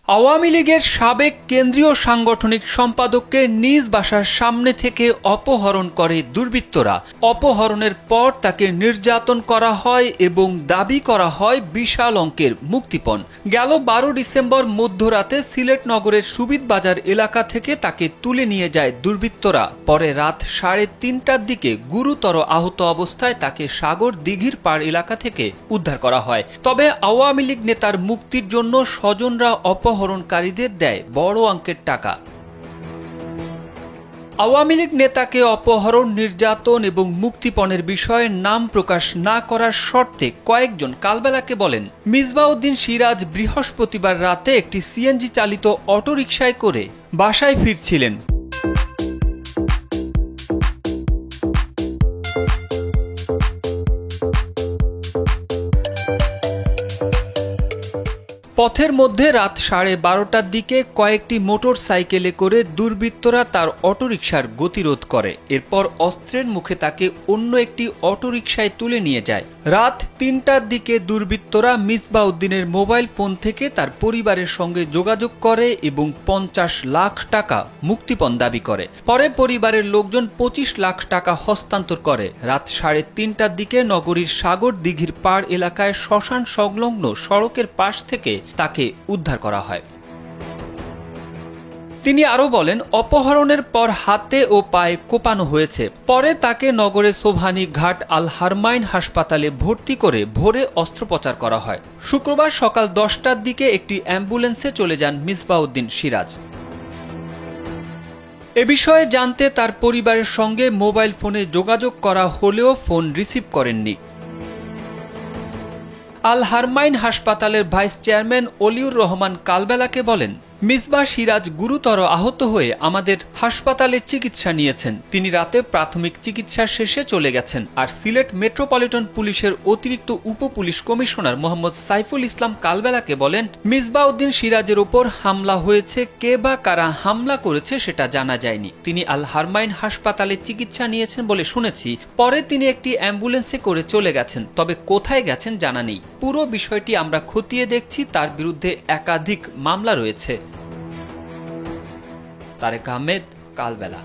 আওয়ামী লীগের সাবেক কেন্দ্রীয় সাংগঠনিক সম্পাদককে নিজ বাসার সামনে থেকে অপহরণ করে দুর্বৃত্তরা। অপহরণের পর তাকে নির্যাতন করা হয় এবং দাবি করা হয় বিশাল অঙ্কের মুক্তিপণ। গেল 12 ডিসেম্বর মধ্যরাতে সিলেট নগরের সুবিদ বাজার এলাকা থেকে তাকে তুলে নিয়ে যায় দুর্বৃত্তরা। পরে রাত 3:30টার দিকে গুরুতর আহত অবস্থায় তাকে সাগর দিঘির পাড় এলাকা থেকে উদ্ধার করা হয়। তবে আওয়ামী লীগ নেতার মুক্তির জন্য স্বজনরা অপহরণকারীদের দেয় বড় অঙ্কের টাকা। আওয়ামী লীগ নেতাকে অপহরণ, নির্যাতন এবং মুক্তিপণের বিষয়ে নাম প্রকাশ না করার শর্তে কয়েকজন কালবেলাকে বলেন, মিসবাউদ্দিন সিরাজ বৃহস্পতিবার রাতে একটি সিএনজি চালিত অটোরিকশায় করে বাসায় ফিরছিলেন। পথের মধ্যে রাত 12:30টার দিকে কয়েকটি মোটর সাইকেলে করে দুর্বৃত্তরা তার অটোরিকশার গতিরোধ করে। এরপর অস্ত্রের মুখে তাকে অন্য একটি অটোরিকশায় তুলে নিয়ে যায়। রাত 3টার দিকে দুর্বৃত্তরা মিসবাউদ্দিনের মোবাইল ফোন থেকে তার পরিবারের সঙ্গে যোগাযোগ করে এবং 50 লাখ টাকা মুক্তিপণ দাবি করে। পরে পরিবারের লোকজন 25 লাখ টাকা হস্তান্তর করে। রাত 3:30টার দিকে নগরীর সাগর দিঘির পাড় এলাকায় শ্মশান সংলগ্ন সড়কের পাশ থেকে তাকে উদ্ধার করা হয়। তিনি আরো বলেন, অপহরণের পর হাতে ও পায়ে কোপানো হয়েছে। পরে তাকে নগরের সোভানি ঘাট আল হারমাইন হাসপাতালে ভর্তি করে ভোরে অস্ত্রোপচার করা হয়। শুক্রবার সকাল 10টার দিকে একটি অ্যাম্বুলেন্সে চলে যান মিসবাউদ্দিন সিরাজ। এ বিষয়ে জানতে তার পরিবারের সঙ্গে মোবাইল ফোনে যোগাযোগ করা হলেও ফোন রিসিভ করেননি। আল হারমাইন হাসপাতালের ভাইস চেয়ারম্যান অলিউর রহমান কালবেলাকে বলেন, মিসবাহ সিরাজ গুরুতর আহত হয়ে আমাদের হাসপাতালে চিকিৎসা নিয়েছেন। তিনি রাতে প্রাথমিক চিকিৎসা শেষে চলে গেছেন। আর সিলেট মেট্রোপলিটন পুলিশের অতিরিক্ত উপপুলিশ কমিশনার মোহাম্মদ সাইফুল ইসলাম কালবেলাকে বলেন, মিসবাউদ্দিন সিরাজের ওপর হামলা হয়েছে, কে বা কারা হামলা করেছে সেটা জানা যায়নি। তিনি আল হারমাইন হাসপাতালে চিকিৎসা নিয়েছেন বলে শুনেছি। পরে তিনি একটি অ্যাম্বুলেন্সে করে চলে গেছেন, তবে কোথায় গেছেন জানা নেই। পুরো বিষয়টি আমরা খতিয়ে দেখছি। তার বিরুদ্ধে একাধিক মামলা রয়েছে। তারেক আহমেদ, কালবেলা।